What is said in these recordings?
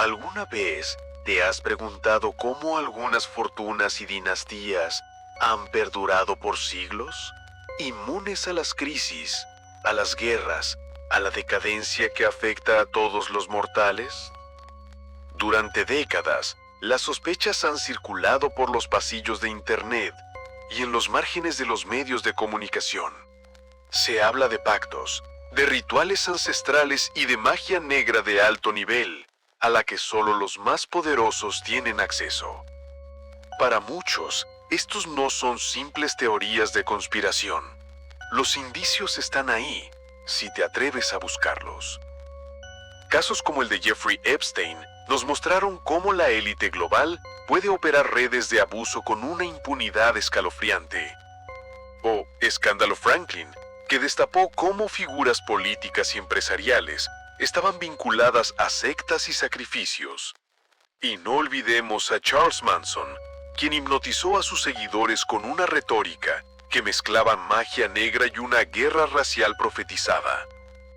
¿Alguna vez te has preguntado cómo algunas fortunas y dinastías han perdurado por siglos? Inmunes a las crisis, a las guerras, a la decadencia que afecta a todos los mortales. Durante décadas, las sospechas han circulado por los pasillos de Internet y en los márgenes de los medios de comunicación. Se habla de pactos, de rituales ancestrales y de magia negra de alto nivel, a la que solo los más poderosos tienen acceso. Para muchos, estos no son simples teorías de conspiración. Los indicios están ahí, si te atreves a buscarlos. Casos como el de Jeffrey Epstein nos mostraron cómo la élite global puede operar redes de abuso con una impunidad escalofriante. O Escándalo Franklin, que destapó cómo figuras políticas y empresariales estaban vinculadas a sectas y sacrificios. Y no olvidemos a Charles Manson, quien hipnotizó a sus seguidores con una retórica que mezclaba magia negra y una guerra racial profetizada.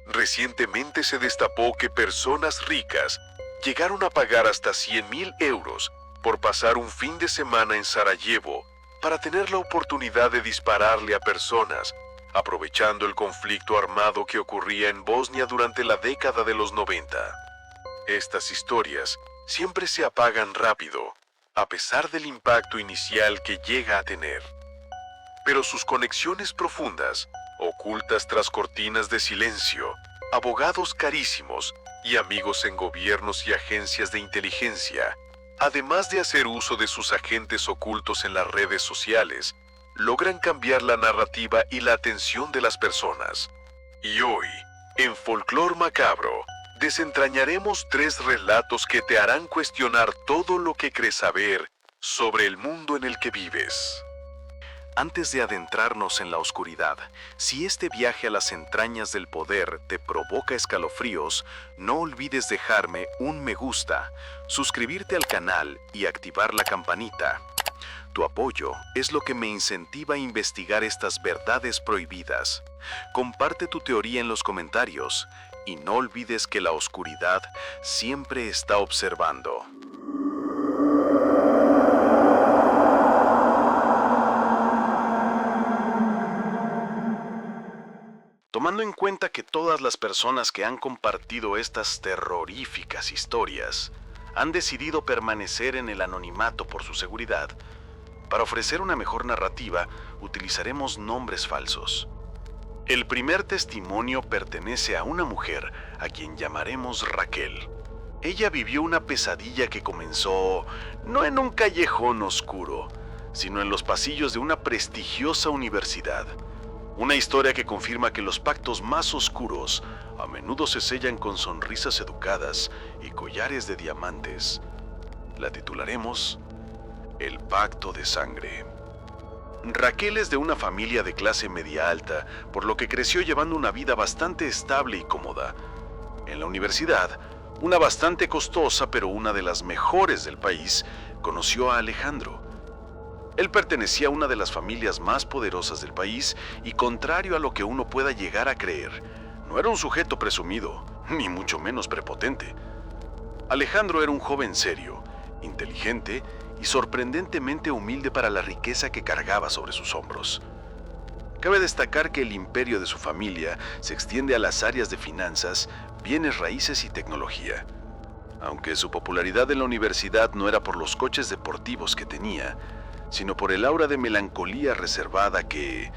Recientemente se destapó que personas ricas llegaron a pagar hasta 100.000 euros por pasar un fin de semana en Sarajevo para tener la oportunidad de dispararle a personas, aprovechando el conflicto armado que ocurría en Bosnia durante la década de los 90. Estas historias siempre se apagan rápido, a pesar del impacto inicial que llega a tener. Pero sus conexiones profundas, ocultas tras cortinas de silencio, abogados carísimos y amigos en gobiernos y agencias de inteligencia, además de hacer uso de sus agentes ocultos en las redes sociales, logran cambiar la narrativa y la atención de las personas. Y hoy, en Folclor Macabro, desentrañaremos 3 relatos que te harán cuestionar todo lo que crees saber sobre el mundo en el que vives. Antes de adentrarnos en la oscuridad, si este viaje a las entrañas del poder te provoca escalofríos, no olvides dejarme un me gusta, suscribirte al canal y activar la campanita. Tu apoyo es lo que me incentiva a investigar estas verdades prohibidas. Comparte tu teoría en los comentarios y no olvides que la oscuridad siempre está observando. Tomando en cuenta que todas las personas que han compartido estas terroríficas historias han decidido permanecer en el anonimato por su seguridad, para ofrecer una mejor narrativa, utilizaremos nombres falsos. El primer testimonio pertenece a una mujer a quien llamaremos Raquel. Ella vivió una pesadilla que comenzó no en un callejón oscuro, sino en los pasillos de una prestigiosa universidad. Una historia que confirma que los pactos más oscuros a menudo se sellan con sonrisas educadas y collares de diamantes. La titularemos El Pacto de Sangre. Raquel es de una familia de clase media alta, por lo que creció llevando una vida bastante estable y cómoda. En la universidad, una bastante costosa pero una de las mejores del país, conoció a Alejandro. Él pertenecía a una de las familias más poderosas del país y, contrario a lo que uno pueda llegar a creer, no era un sujeto presumido, ni mucho menos prepotente. Alejandro era un joven serio, inteligente y sorprendentemente humilde para la riqueza que cargaba sobre sus hombros. Cabe destacar que el imperio de su familia se extiende a las áreas de finanzas, bienes raíces y tecnología. Aunque su popularidad en la universidad no era por los coches deportivos que tenía, sino por el aura de melancolía reservada que,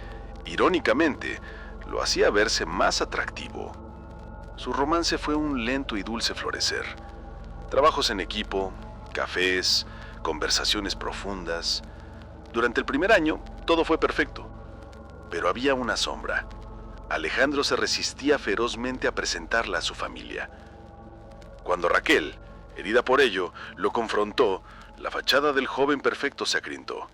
irónicamente, lo hacía verse más atractivo. Su romance fue un lento y dulce florecer. Trabajos en equipo, cafés, conversaciones profundas. Durante el primer año, todo fue perfecto. Pero había una sombra. Alejandro se resistía ferozmente a presentarla a su familia. Cuando Raquel, herida por ello, lo confrontó, la fachada del joven perfecto se agrietó.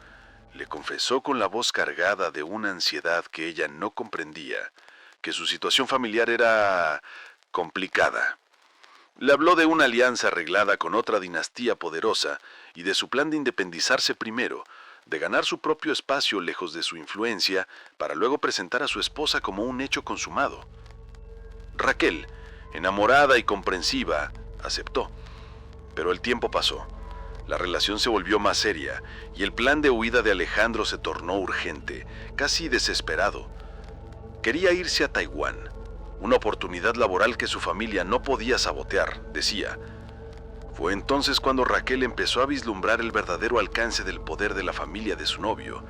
Le confesó con la voz cargada de una ansiedad que ella no comprendía, que su situación familiar era complicada. Le habló de una alianza arreglada con otra dinastía poderosa y de su plan de independizarse primero, de ganar su propio espacio lejos de su influencia, para luego presentar a su esposa como un hecho consumado. Raquel, enamorada y comprensiva, aceptó. Pero el tiempo pasó. La relación se volvió más seria y el plan de huida de Alejandro se tornó urgente, casi desesperado. Quería irse a Taiwán, una oportunidad laboral que su familia no podía sabotear, decía. Fue entonces cuando Raquel empezó a vislumbrar el verdadero alcance del poder de la familia de su novio,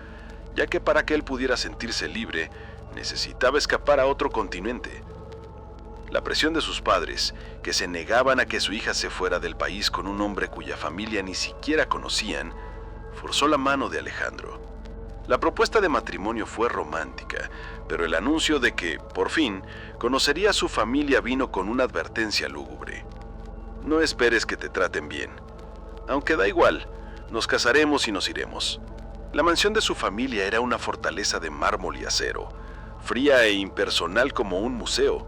ya que para que él pudiera sentirse libre, necesitaba escapar a otro continente. La presión de sus padres, que se negaban a que su hija se fuera del país con un hombre cuya familia ni siquiera conocían, forzó la mano de Alejandro. La propuesta de matrimonio fue romántica, pero el anuncio de que, por fin, conocería a su familia vino con una advertencia lúgubre. No esperes que te traten bien. Aunque da igual, nos casaremos y nos iremos. La mansión de su familia era una fortaleza de mármol y acero, fría e impersonal como un museo.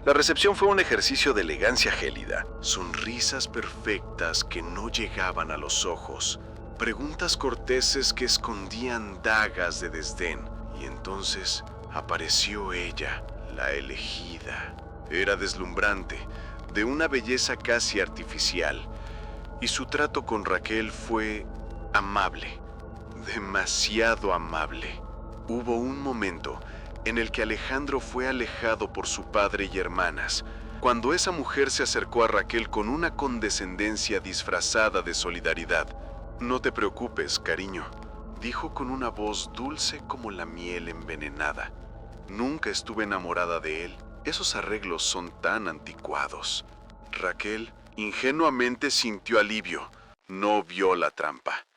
La recepción fue un ejercicio de elegancia gélida. Sonrisas perfectas que no llegaban a los ojos, preguntas corteses que escondían dagas de desdén. Y entonces apareció ella, la elegida. Era deslumbrante, de una belleza casi artificial, y su trato con Raquel fue amable, demasiado amable. Hubo un momento en el que Alejandro fue alejado por su padre y hermanas, cuando esa mujer se acercó a Raquel con una condescendencia disfrazada de solidaridad. «No te preocupes, cariño», dijo con una voz dulce como la miel envenenada. «Nunca estuve enamorada de él. Esos arreglos son tan anticuados». Raquel ingenuamente sintió alivio. No vio la trampa.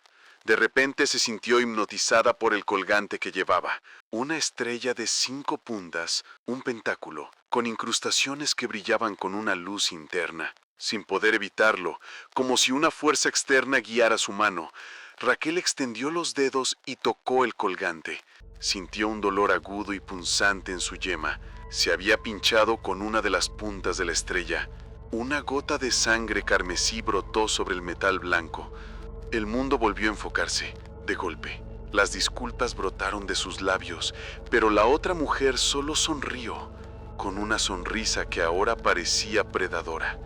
De repente se sintió hipnotizada por el colgante que llevaba. Una estrella de 5 puntas, un pentáculo, con incrustaciones que brillaban con una luz interna. Sin poder evitarlo, como si una fuerza externa guiara su mano, Raquel extendió los dedos y tocó el colgante. Sintió un dolor agudo y punzante en su yema. Se había pinchado con una de las puntas de la estrella. Una gota de sangre carmesí brotó sobre el metal blanco. El mundo volvió a enfocarse, de golpe. Las disculpas brotaron de sus labios, pero la otra mujer solo sonrió, con una sonrisa que ahora parecía predadora.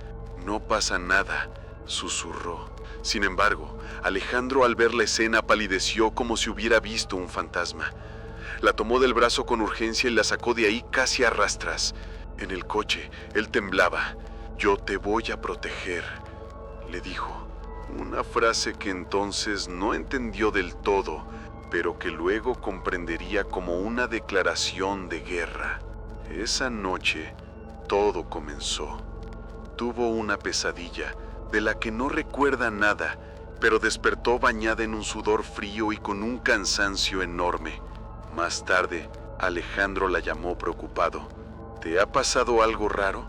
«No pasa nada», susurró. Sin embargo, Alejandro al ver la escena palideció como si hubiera visto un fantasma. La tomó del brazo con urgencia y la sacó de ahí casi a rastras. En el coche, él temblaba. «Yo te voy a proteger», le dijo. Una frase que entonces no entendió del todo, pero que luego comprendería como una declaración de guerra. Esa noche, todo comenzó. Tuvo una pesadilla, de la que no recuerda nada, pero despertó bañada en un sudor frío y con un cansancio enorme. Más tarde, Alejandro la llamó preocupado. «¿Te ha pasado algo raro?»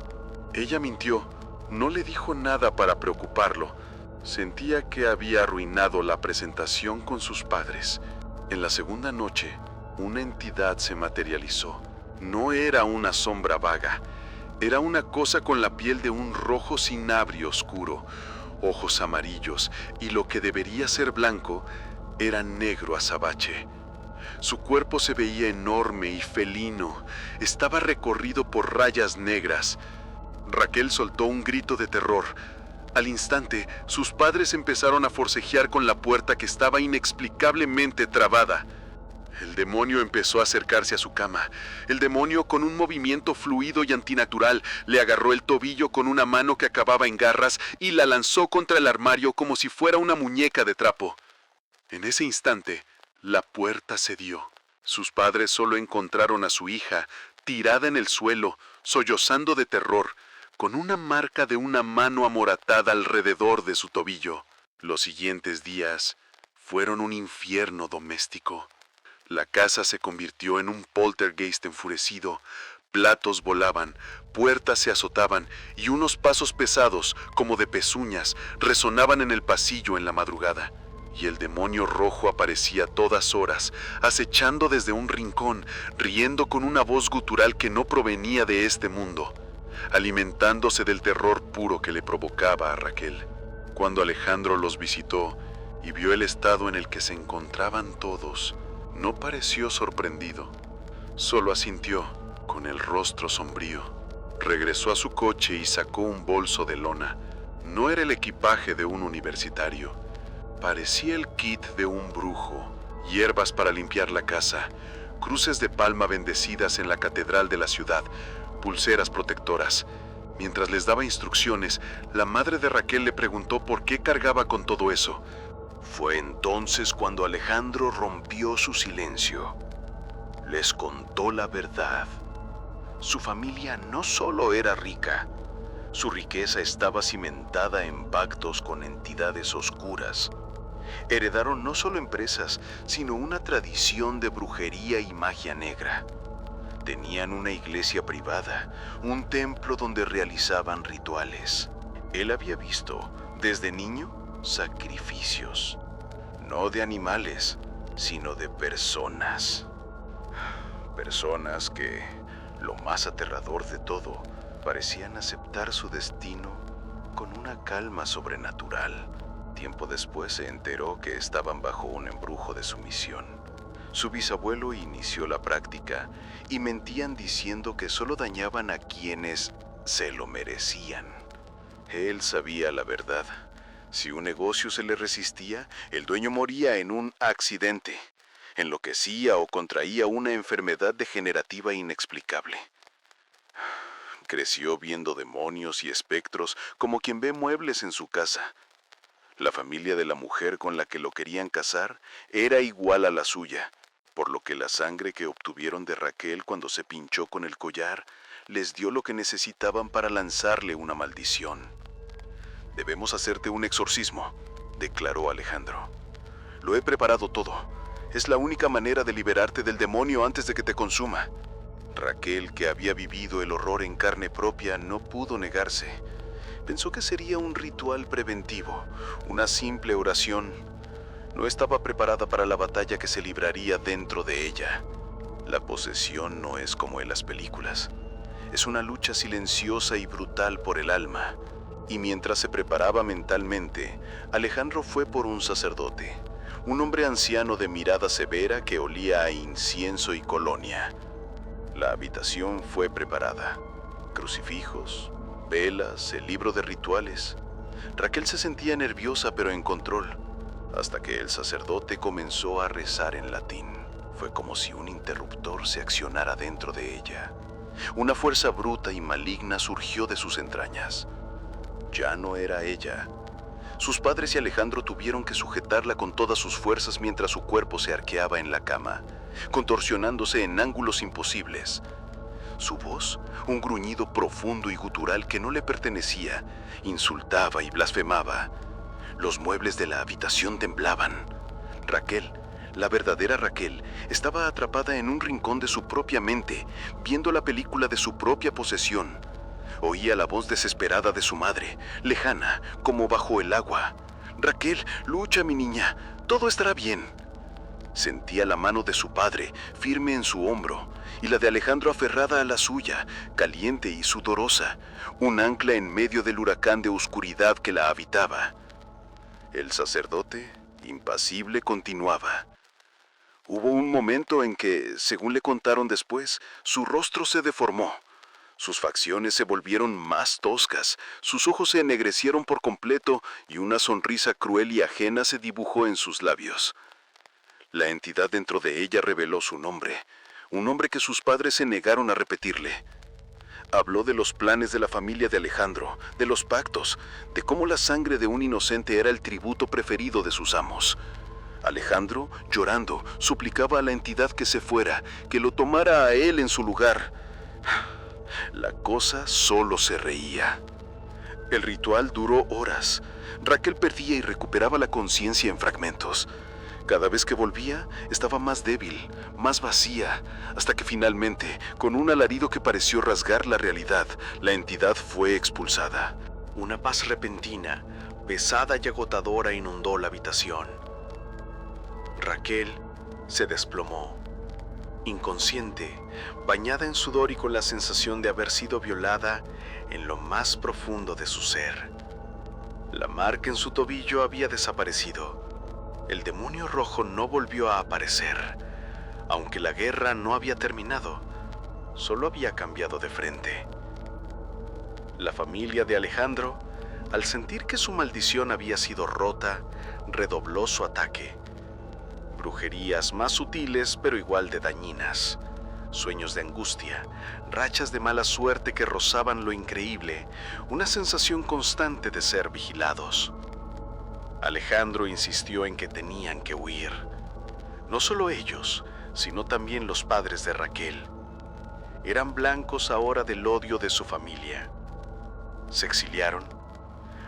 Ella mintió, no le dijo nada para preocuparlo. Sentía que había arruinado la presentación con sus padres. En la segunda noche, una entidad se materializó. No era una sombra vaga, era una cosa con la piel de un rojo cinabrio oscuro, ojos amarillos, y lo que debería ser blanco era negro azabache. Su cuerpo se veía enorme y felino, estaba recorrido por rayas negras. Raquel soltó un grito de terror. Al instante, sus padres empezaron a forcejear con la puerta que estaba inexplicablemente trabada. El demonio empezó a acercarse a su cama. El demonio, con un movimiento fluido y antinatural, le agarró el tobillo con una mano que acababa en garras y la lanzó contra el armario como si fuera una muñeca de trapo. En ese instante, la puerta cedió. Sus padres solo encontraron a su hija, tirada en el suelo, sollozando de terror, con una marca de una mano amoratada alrededor de su tobillo. Los siguientes días fueron un infierno doméstico. La casa se convirtió en un poltergeist enfurecido. Platos volaban, puertas se azotaban y unos pasos pesados, como de pezuñas, resonaban en el pasillo en la madrugada. Y el demonio rojo aparecía a todas horas, acechando desde un rincón, riendo con una voz gutural que no provenía de este mundo, alimentándose del terror puro que le provocaba a Raquel. Cuando Alejandro los visitó y vio el estado en el que se encontraban todos, no pareció sorprendido, solo asintió, con el rostro sombrío. Regresó a su coche y sacó un bolso de lona. No era el equipaje de un universitario. Parecía el kit de un brujo. Hierbas para limpiar la casa, cruces de palma bendecidas en la catedral de la ciudad, pulseras protectoras. Mientras les daba instrucciones, la madre de Raquel le preguntó por qué cargaba con todo eso. Fue entonces cuando Alejandro rompió su silencio. Les contó la verdad. Su familia no solo era rica, su riqueza estaba cimentada en pactos con entidades oscuras. Heredaron no solo empresas, sino una tradición de brujería y magia negra. Tenían una iglesia privada, un templo donde realizaban rituales. Él había visto, desde niño, sacrificios. No de animales, sino de personas. Personas que, lo más aterrador de todo, parecían aceptar su destino con una calma sobrenatural. Tiempo después se enteró que estaban bajo un embrujo de sumisión. Su bisabuelo inició la práctica y mentían diciendo que solo dañaban a quienes se lo merecían. Él sabía la verdad. Si un negocio se le resistía, el dueño moría en un accidente, enloquecía o contraía una enfermedad degenerativa inexplicable. Creció viendo demonios y espectros como quien ve muebles en su casa. La familia de la mujer con la que lo querían casar era igual a la suya, por lo que la sangre que obtuvieron de Raquel cuando se pinchó con el collar les dio lo que necesitaban para lanzarle una maldición. «Debemos hacerte un exorcismo», declaró Alejandro. «Lo he preparado todo. Es la única manera de liberarte del demonio antes de que te consuma». Raquel, que había vivido el horror en carne propia, no pudo negarse. Pensó que sería un ritual preventivo, una simple oración. No estaba preparada para la batalla que se libraría dentro de ella. La posesión no es como en las películas. Es una lucha silenciosa y brutal por el alma. Y mientras se preparaba mentalmente, Alejandro fue por un sacerdote, un hombre anciano de mirada severa que olía a incienso y colonia. La habitación fue preparada. Crucifijos, velas, el libro de rituales. Raquel se sentía nerviosa pero en control, hasta que el sacerdote comenzó a rezar en latín. Fue como si un interruptor se accionara dentro de ella. Una fuerza bruta y maligna surgió de sus entrañas. Ya no era ella. Sus padres y Alejandro tuvieron que sujetarla con todas sus fuerzas mientras su cuerpo se arqueaba en la cama, contorsionándose en ángulos imposibles. Su voz, un gruñido profundo y gutural que no le pertenecía, insultaba y blasfemaba. Los muebles de la habitación temblaban. Raquel, la verdadera Raquel, estaba atrapada en un rincón de su propia mente, viendo la película de su propia posesión. Oía la voz desesperada de su madre, lejana, como bajo el agua. «Raquel, lucha, mi niña, todo estará bien». Sentía la mano de su padre, firme en su hombro, y la de Alejandro aferrada a la suya, caliente y sudorosa, un ancla en medio del huracán de oscuridad que la habitaba. El sacerdote, impasible, continuaba. Hubo un momento en que, según le contaron después, su rostro se deformó. Sus facciones se volvieron más toscas, sus ojos se ennegrecieron por completo y una sonrisa cruel y ajena se dibujó en sus labios. La entidad dentro de ella reveló su nombre, un nombre que sus padres se negaron a repetirle. Habló de los planes de la familia de Alejandro, de los pactos, de cómo la sangre de un inocente era el tributo preferido de sus amos. Alejandro, llorando, suplicaba a la entidad que se fuera, que lo tomara a él en su lugar. La cosa solo se reía. El ritual duró horas. Raquel perdía y recuperaba la conciencia en fragmentos. Cada vez que volvía, estaba más débil, más vacía, hasta que finalmente, con un alarido que pareció rasgar la realidad, la entidad fue expulsada. Una paz repentina, pesada y agotadora inundó la habitación. Raquel se desplomó, inconsciente, bañada en sudor y con la sensación de haber sido violada en lo más profundo de su ser. La marca en su tobillo había desaparecido. El demonio rojo no volvió a aparecer, aunque la guerra no había terminado, solo había cambiado de frente. La familia de Alejandro Al sentir que su maldición había sido rota, redobló su ataque. Brujerías más sutiles pero igual de dañinas. Sueños de angustia, rachas de mala suerte que rozaban lo increíble, una sensación constante de ser vigilados. Alejandro insistió en que tenían que huir. No solo ellos, sino también los padres de Raquel. Eran blancos ahora del odio de su familia. Se exiliaron,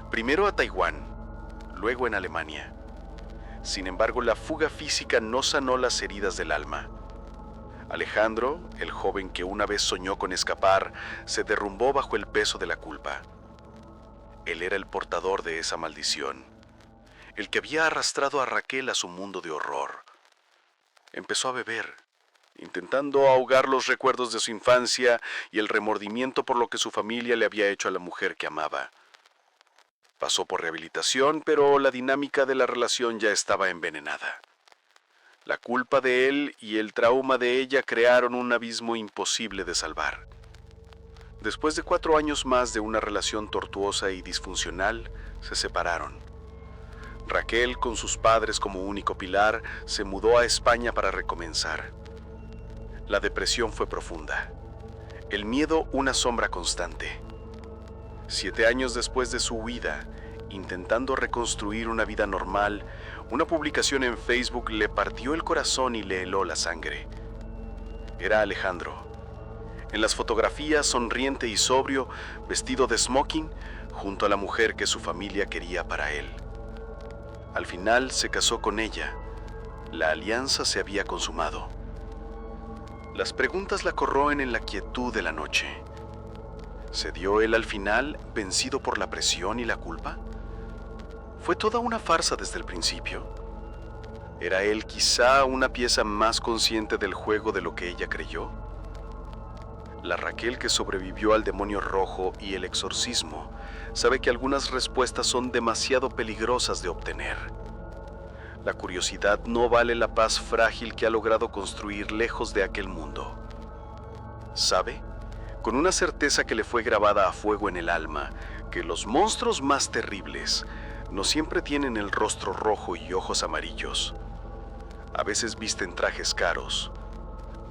primero a Taiwán, luego en Alemania. Sin embargo, la fuga física no sanó las heridas del alma. Alejandro, el joven que una vez soñó con escapar, se derrumbó bajo el peso de la culpa. Él era el portador de esa maldición, el que había arrastrado a Raquel a su mundo de horror. Empezó a beber, intentando ahogar los recuerdos de su infancia y el remordimiento por lo que su familia le había hecho a la mujer que amaba. Pasó por rehabilitación, pero la dinámica de la relación ya estaba envenenada. La culpa de él y el trauma de ella crearon un abismo imposible de salvar. Después de 4 años más de una relación tortuosa y disfuncional, se separaron. Raquel, con sus padres como único pilar, se mudó a España para recomenzar. La depresión fue profunda. El miedo una sombra constante. 7 años después de su huida, intentando reconstruir una vida normal, una publicación en Facebook le partió el corazón y le heló la sangre. Era Alejandro. En las fotografías, sonriente y sobrio, vestido de smoking, junto a la mujer que su familia quería para él. Al final se casó con ella. La alianza se había consumado. Las preguntas la corroen en la quietud de la noche. ¿Cedió él al final, vencido por la presión y la culpa? ¿Fue toda una farsa desde el principio? ¿Era él quizá una pieza más consciente del juego de lo que ella creyó? La Raquel que sobrevivió al demonio rojo y el exorcismo sabe que algunas respuestas son demasiado peligrosas de obtener. La curiosidad no vale la paz frágil que ha logrado construir lejos de aquel mundo. ¿Sabe? Con una certeza que le fue grabada a fuego en el alma, que los monstruos más terribles no siempre tienen el rostro rojo y ojos amarillos. A veces visten trajes caros,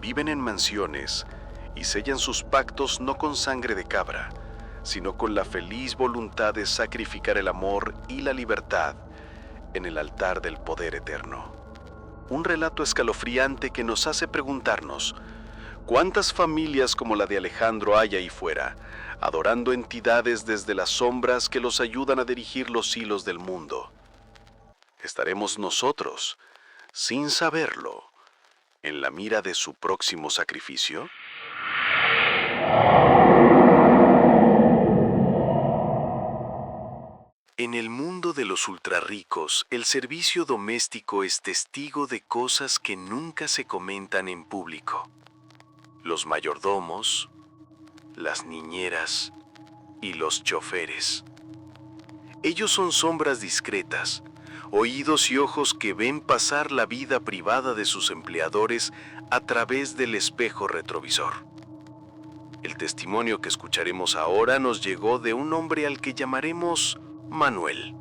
viven en mansiones y sellan sus pactos no con sangre de cabra, sino con la feliz voluntad de sacrificar el amor y la libertad en el altar del poder eterno. Un relato escalofriante que nos hace preguntarnos ¿cuántas familias como la de Alejandro hay ahí fuera, adorando entidades desde las sombras que los ayudan a dirigir los hilos del mundo? ¿Estaremos nosotros, sin saberlo, en la mira de su próximo sacrificio? En el mundo de los ultrarricos, el servicio doméstico es testigo de cosas que nunca se comentan en público. Los mayordomos, las niñeras y los choferes. Ellos son sombras discretas, oídos y ojos que ven pasar la vida privada de sus empleadores a través del espejo retrovisor. El testimonio que escucharemos ahora nos llegó de un hombre al que llamaremos Manuel.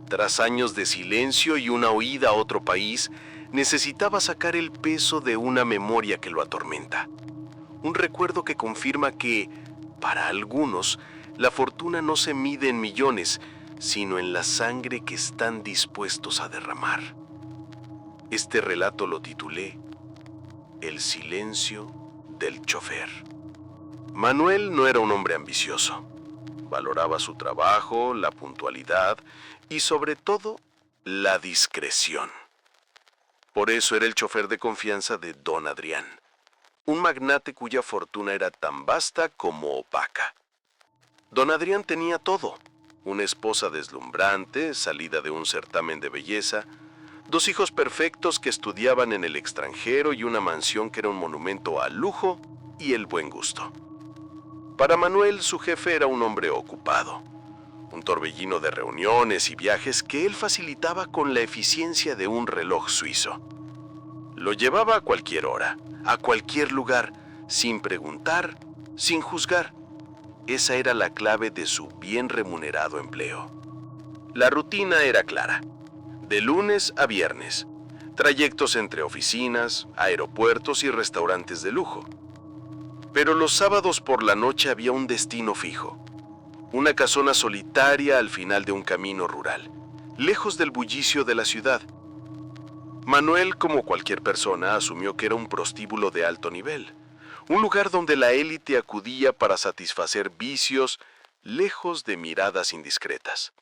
Tras años de silencio y una huida a otro país, necesitaba sacar el peso de una memoria que lo atormenta. Un recuerdo que confirma que, para algunos, la fortuna no se mide en millones, sino en la sangre que están dispuestos a derramar. Este relato lo titulé El silencio del chofer. Manuel no era un hombre ambicioso. Valoraba su trabajo, la puntualidad y, sobre todo, la discreción. Por eso era el chofer de confianza de don Adrián, un magnate cuya fortuna era tan vasta como opaca. Don Adrián tenía todo: una esposa deslumbrante, salida de un certamen de belleza, 2 hijos perfectos que estudiaban en el extranjero y una mansión que era un monumento al lujo y el buen gusto. Para Manuel, su jefe era un hombre ocupado, un torbellino de reuniones y viajes que él facilitaba con la eficiencia de un reloj suizo. Lo llevaba a cualquier hora, a cualquier lugar, sin preguntar, sin juzgar. Esa era la clave de su bien remunerado empleo. La rutina era clara. De lunes a viernes, trayectos entre oficinas, aeropuertos y restaurantes de lujo. Pero los sábados por la noche había un destino fijo. Una casona solitaria al final de un camino rural, lejos del bullicio de la ciudad. Manuel, como cualquier persona, asumió que era un prostíbulo de alto nivel, un lugar donde la élite acudía para satisfacer vicios lejos de miradas indiscretas.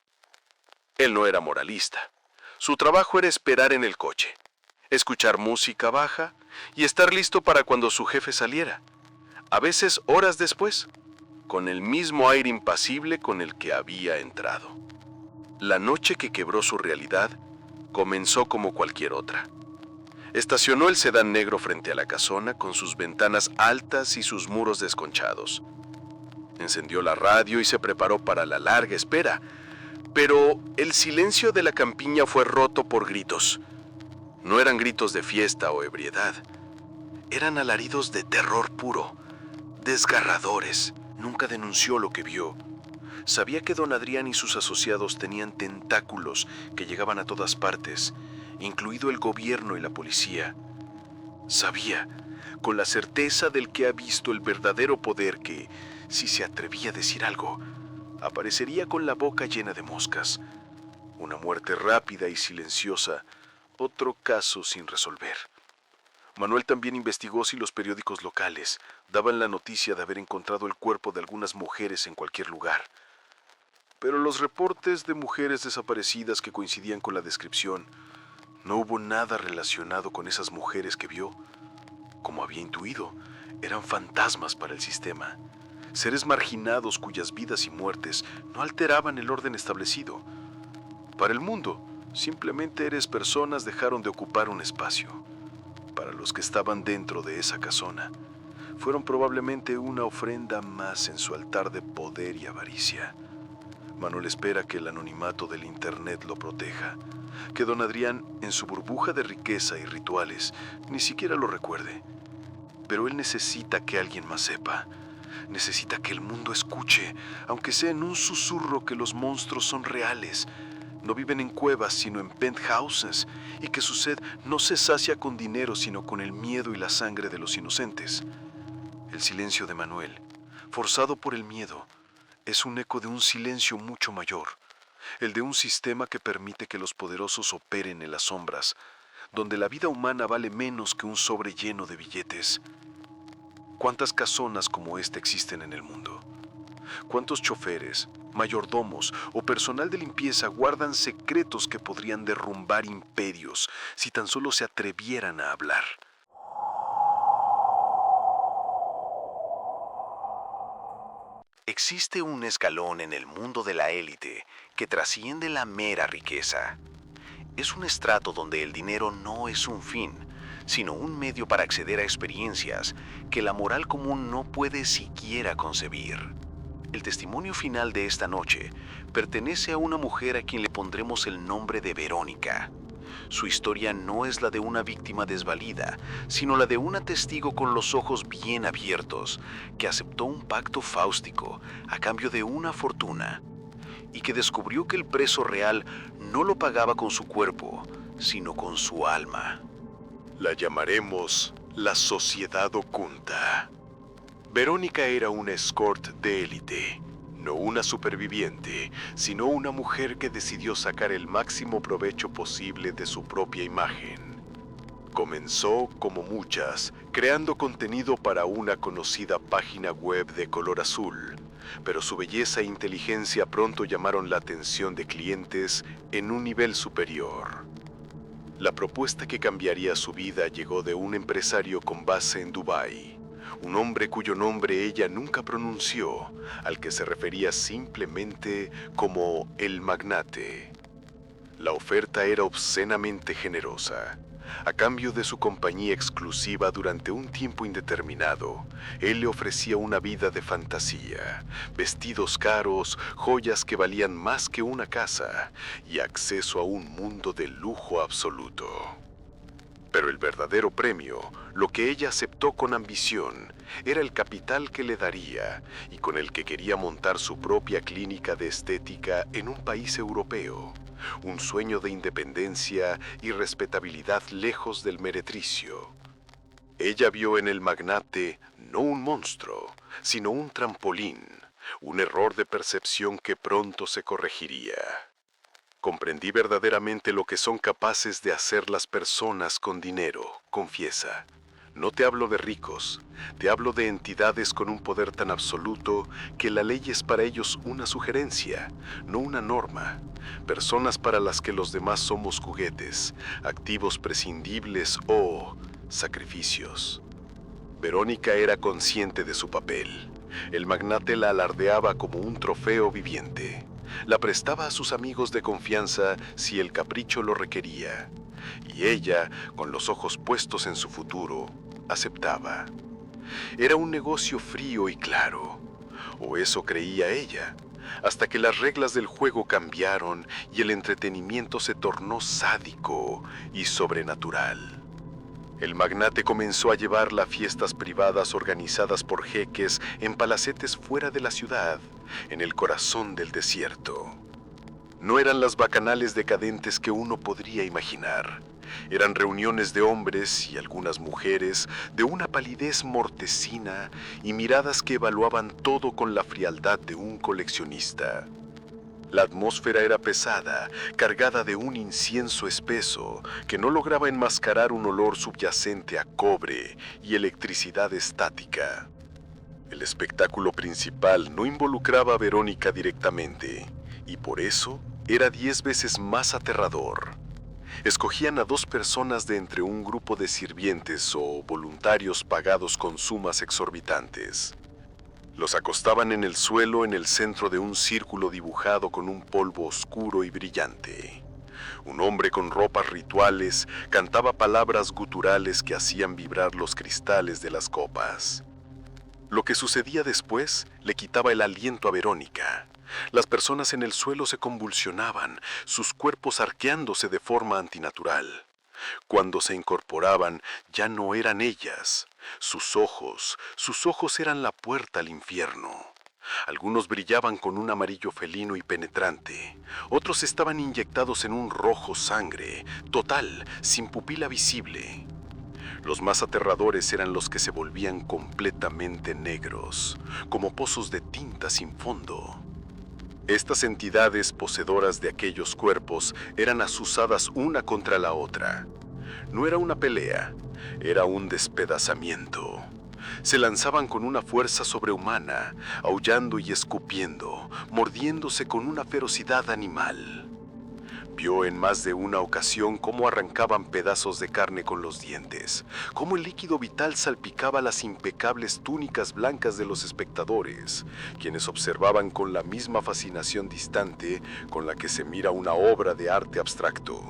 Él no era moralista. Su trabajo era esperar en el coche, escuchar música baja y estar listo para cuando su jefe saliera, a veces horas después, con el mismo aire impasible con el que había entrado. La noche que quebró su realidad comenzó como cualquier otra. Estacionó el sedán negro frente a la casona con sus ventanas altas y sus muros desconchados. Encendió la radio y se preparó para la larga espera, pero el silencio de la campiña fue roto por gritos. No eran gritos de fiesta o ebriedad, eran alaridos de terror puro, desgarradores. Nunca denunció lo que vio. Sabía que don Adrián y sus asociados tenían tentáculos que llegaban a todas partes, incluido el gobierno y la policía. Sabía, con la certeza del que ha visto el verdadero poder, que, si se atrevía a decir algo, aparecería con la boca llena de moscas. Una muerte rápida y silenciosa, otro caso sin resolver. Manuel también investigó si los periódicos locales daban la noticia de haber encontrado el cuerpo de algunas mujeres en cualquier lugar. Pero los reportes de mujeres desaparecidas que coincidían con la descripción, no hubo nada relacionado con esas mujeres que vio. Como había intuido, eran fantasmas para el sistema, seres marginados cuyas vidas y muertes no alteraban el orden establecido. Para el mundo, simplemente personas dejaron de ocupar un espacio. Para los que estaban dentro de esa casona, fueron probablemente una ofrenda más en su altar de poder y avaricia. Manuel espera que el anonimato del Internet lo proteja, que don Adrián, en su burbuja de riqueza y rituales, ni siquiera lo recuerde. Pero él necesita que alguien más sepa. Necesita que el mundo escuche, aunque sea en un susurro, que los monstruos son reales. No viven en cuevas, sino en penthouses, y que su sed no se sacia con dinero, sino con el miedo y la sangre de los inocentes. El silencio de Manuel, forzado por el miedo, es un eco de un silencio mucho mayor, el de un sistema que permite que los poderosos operen en las sombras, donde la vida humana vale menos que un sobre lleno de billetes. ¿Cuántas casonas como esta existen en el mundo? ¿Cuántos choferes, mayordomos o personal de limpieza guardan secretos que podrían derrumbar imperios si tan solo se atrevieran a hablar? Existe un escalón en el mundo de la élite que trasciende la mera riqueza. Es un estrato donde el dinero no es un fin, sino un medio para acceder a experiencias que la moral común no puede siquiera concebir. El testimonio final de esta noche pertenece a una mujer a quien le pondremos el nombre de Verónica. Su historia no es la de una víctima desvalida, sino la de una testigo con los ojos bien abiertos, que aceptó un pacto fáustico a cambio de una fortuna, y que descubrió que el precio real no lo pagaba con su cuerpo, sino con su alma. La llamaremos la Sociedad Oculta. Verónica era una escort de élite, no una superviviente, sino una mujer que decidió sacar el máximo provecho posible de su propia imagen. Comenzó, como muchas, creando contenido para una conocida página web de color azul, pero su belleza e inteligencia pronto llamaron la atención de clientes en un nivel superior. La propuesta que cambiaría su vida llegó de un empresario con base en Dubái, un hombre cuyo nombre ella nunca pronunció, al que se refería simplemente como el magnate. La oferta era obscenamente generosa. A cambio de su compañía exclusiva durante un tiempo indeterminado, él le ofrecía una vida de fantasía, vestidos caros, joyas que valían más que una casa y acceso a un mundo de lujo absoluto. Pero el verdadero premio, lo que ella aceptó con ambición, era el capital que le daría y con el que quería montar su propia clínica de estética en un país europeo. Un sueño de independencia y respetabilidad lejos del meretricio. Ella vio en el magnate no un monstruo, sino un trampolín, un error de percepción que pronto se corregiría. Comprendí verdaderamente lo que son capaces de hacer las personas con dinero, confiesa. No te hablo de ricos, te hablo de entidades con un poder tan absoluto que la ley es para ellos una sugerencia, no una norma. Personas para las que los demás somos juguetes, activos prescindibles o sacrificios. Verónica era consciente de su papel. El magnate la alardeaba como un trofeo viviente. La prestaba a sus amigos de confianza si el capricho lo requería. Y ella, con los ojos puestos en su futuro, aceptaba. Era un negocio frío y claro, o eso creía ella, hasta que las reglas del juego cambiaron y el entretenimiento se tornó sádico y sobrenatural. El magnate comenzó a llevarla a fiestas privadas organizadas por jeques en palacetes fuera de la ciudad, en el corazón del desierto. No eran las bacanales decadentes que uno podría imaginar. Eran reuniones de hombres y algunas mujeres de una palidez mortecina y miradas que evaluaban todo con la frialdad de un coleccionista. La atmósfera era pesada, cargada de un incienso espeso que no lograba enmascarar un olor subyacente a cobre y electricidad estática. El espectáculo principal no involucraba a Verónica directamente, y por eso era 10 veces más aterrador. Escogían a 2 personas de entre un grupo de sirvientes o voluntarios pagados con sumas exorbitantes. Los acostaban en el suelo en el centro de un círculo dibujado con un polvo oscuro y brillante. Un hombre con ropas rituales cantaba palabras guturales que hacían vibrar los cristales de las copas. Lo que sucedía después le quitaba el aliento a Verónica. Las personas en el suelo se convulsionaban, sus cuerpos arqueándose de forma antinatural. Cuando se incorporaban, ya no eran ellas. Sus ojos eran la puerta al infierno. Algunos brillaban con un amarillo felino y penetrante. Otros estaban inyectados en un rojo sangre, total, sin pupila visible. Los más aterradores eran los que se volvían completamente negros, como pozos de tinta sin fondo. Estas entidades poseedoras de aquellos cuerpos eran azuzadas una contra la otra. No era una pelea, era un despedazamiento. Se lanzaban con una fuerza sobrehumana, aullando y escupiendo, mordiéndose con una ferocidad animal. Vio en más de una ocasión cómo arrancaban pedazos de carne con los dientes, cómo el líquido vital salpicaba las impecables túnicas blancas de los espectadores, quienes observaban con la misma fascinación distante con la que se mira una obra de arte abstracto.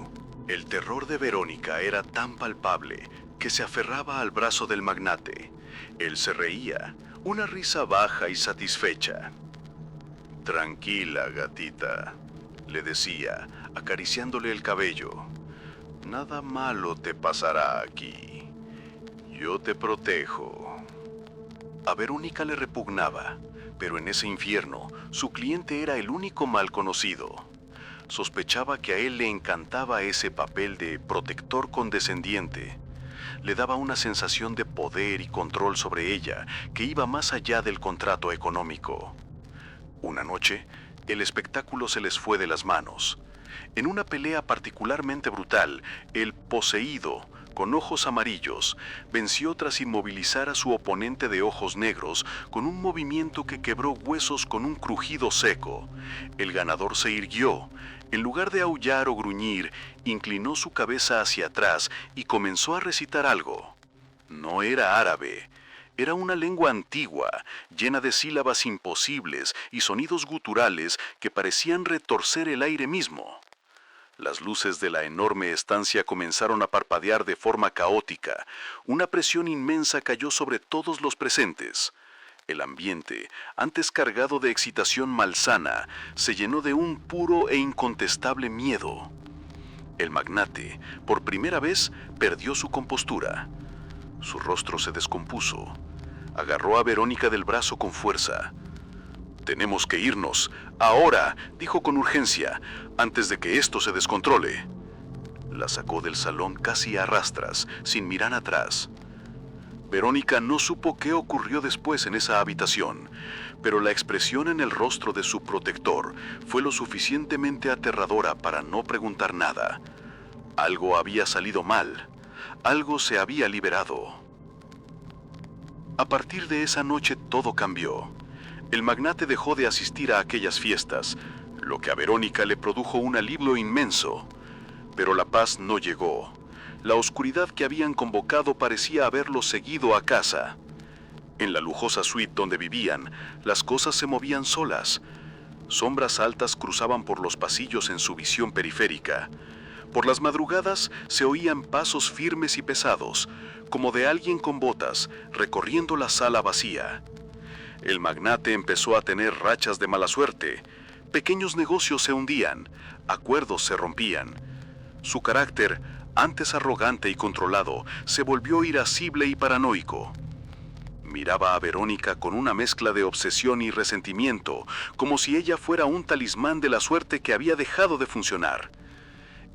El terror de Verónica era tan palpable que se aferraba al brazo del magnate. Él se reía, una risa baja y satisfecha. «Tranquila, gatita», le decía, acariciándole el cabello. «Nada malo te pasará aquí. Yo te protejo». A Verónica le repugnaba, pero en ese infierno su cliente era el único mal conocido. Sospechaba que a él le encantaba ese papel de protector condescendiente. Le daba una sensación de poder y control sobre ella que iba más allá del contrato económico. Una noche, el espectáculo se les fue de las manos. En una pelea particularmente brutal, el poseído, con ojos amarillos, venció tras inmovilizar a su oponente de ojos negros con un movimiento que quebró huesos con un crujido seco. El ganador se irguió. En lugar de aullar o gruñir, inclinó su cabeza hacia atrás y comenzó a recitar algo. No era árabe. Era una lengua antigua, llena de sílabas imposibles y sonidos guturales que parecían retorcer el aire mismo. Las luces de la enorme estancia comenzaron a parpadear de forma caótica. Una presión inmensa cayó sobre todos los presentes. El ambiente, antes cargado de excitación malsana, se llenó de un puro e incontestable miedo. El magnate, por primera vez, perdió su compostura. Su rostro se descompuso. Agarró a Verónica del brazo con fuerza. «Tenemos que irnos, ahora», dijo con urgencia, «antes de que esto se descontrole». La sacó del salón casi a rastras, sin mirar atrás. Verónica no supo qué ocurrió después en esa habitación, pero la expresión en el rostro de su protector fue lo suficientemente aterradora para no preguntar nada. Algo había salido mal, algo se había liberado. A partir de esa noche todo cambió. El magnate dejó de asistir a aquellas fiestas, lo que a Verónica le produjo un alivio inmenso. Pero la paz no llegó. La oscuridad que habían convocado parecía haberlos seguido a casa. En la lujosa suite donde vivían, las cosas se movían solas. Sombras altas cruzaban por los pasillos en su visión periférica. Por las madrugadas se oían pasos firmes y pesados, como de alguien con botas, recorriendo la sala vacía. El magnate empezó a tener rachas de mala suerte. Pequeños negocios se hundían, acuerdos se rompían. Su carácter, antes arrogante y controlado, se volvió irascible y paranoico. Miraba a Verónica con una mezcla de obsesión y resentimiento, como si ella fuera un talismán de la suerte que había dejado de funcionar.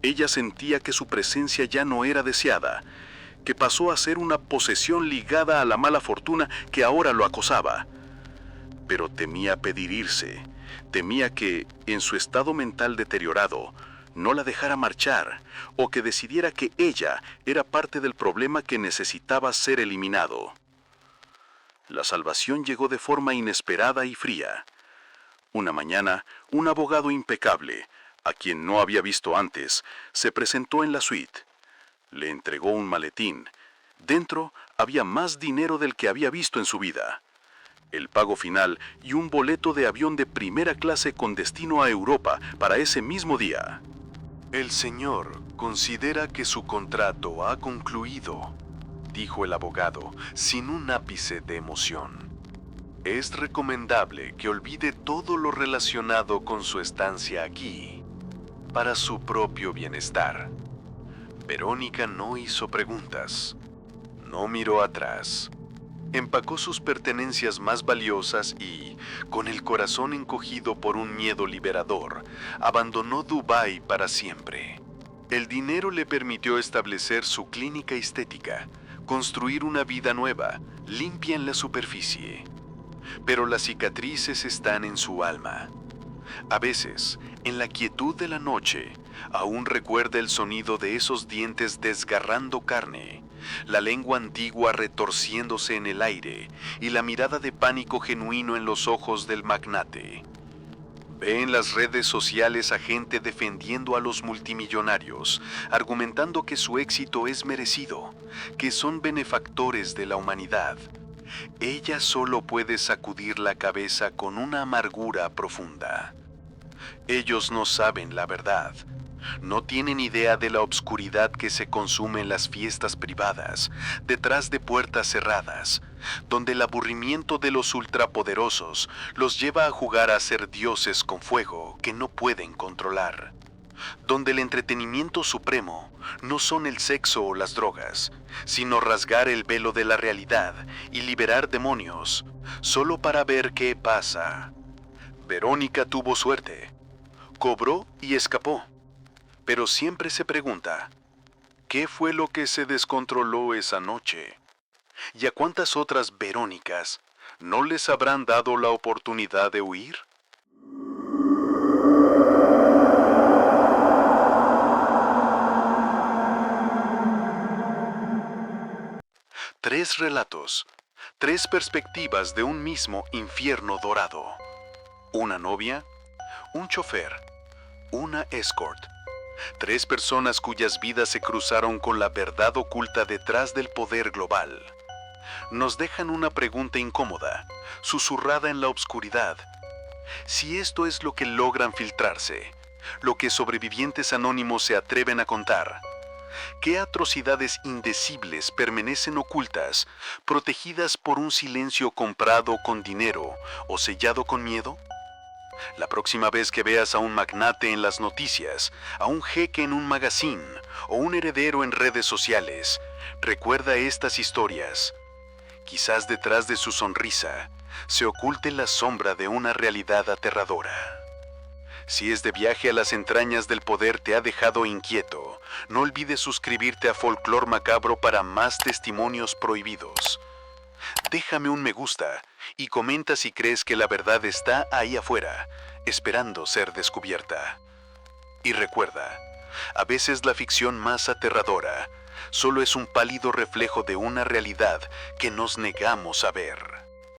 Ella sentía que su presencia ya no era deseada, que pasó a ser una posesión ligada a la mala fortuna que ahora lo acosaba. Pero temía pedir irse, temía que, en su estado mental deteriorado, no la dejara marchar, o que decidiera que ella era parte del problema que necesitaba ser eliminado. La salvación llegó de forma inesperada y fría. Una mañana, un abogado impecable, a quien no había visto antes, se presentó en la suite. Le entregó un maletín. Dentro había más dinero del que había visto en su vida. El pago final y un boleto de avión de primera clase con destino a Europa para ese mismo día. «El señor considera que su contrato ha concluido», dijo el abogado, sin un ápice de emoción. «Es recomendable que olvide todo lo relacionado con su estancia aquí, para su propio bienestar». Verónica no hizo preguntas, no miró atrás. Empacó sus pertenencias más valiosas y, con el corazón encogido por un miedo liberador, abandonó Dubái para siempre. El dinero le permitió establecer su clínica estética, construir una vida nueva, limpia en la superficie. Pero las cicatrices están en su alma. A veces, en la quietud de la noche, aún recuerda el sonido de esos dientes desgarrando carne, la lengua antigua retorciéndose en el aire y la mirada de pánico genuino en los ojos del magnate. Ve en las redes sociales a gente defendiendo a los multimillonarios, argumentando que su éxito es merecido, que son benefactores de la humanidad. Ella solo puede sacudir la cabeza con una amargura profunda. Ellos no saben la verdad. No tienen idea de la obscuridad que se consume en las fiestas privadas, detrás de puertas cerradas, donde el aburrimiento de los ultrapoderosos los lleva a jugar a ser dioses con fuego que no pueden controlar, donde el entretenimiento supremo no son el sexo o las drogas, sino rasgar el velo de la realidad y liberar demonios, solo para ver qué pasa. Verónica tuvo suerte, cobró y escapó. Pero siempre se pregunta, ¿qué fue lo que se descontroló esa noche? ¿Y a cuántas otras Verónicas no les habrán dado la oportunidad de huir? Tres relatos, tres perspectivas de un mismo infierno dorado. Una novia, un chofer, una escort. Tres personas cuyas vidas se cruzaron con la verdad oculta detrás del poder global. Nos dejan una pregunta incómoda, susurrada en la oscuridad. Si esto es lo que logran filtrarse, lo que sobrevivientes anónimos se atreven a contar, ¿qué atrocidades indecibles permanecen ocultas, protegidas por un silencio comprado con dinero o sellado con miedo? La próxima vez que veas a un magnate en las noticias, a un jeque en un magazine o un heredero en redes sociales, recuerda estas historias. Quizás detrás de su sonrisa se oculte la sombra de una realidad aterradora. Si este viaje a las entrañas del poder te ha dejado inquieto, no olvides suscribirte a Folclor Macabro para más testimonios prohibidos. Déjame un me gusta y comenta si crees que la verdad está ahí afuera, esperando ser descubierta. Y recuerda, a veces la ficción más aterradora solo es un pálido reflejo de una realidad que nos negamos a ver.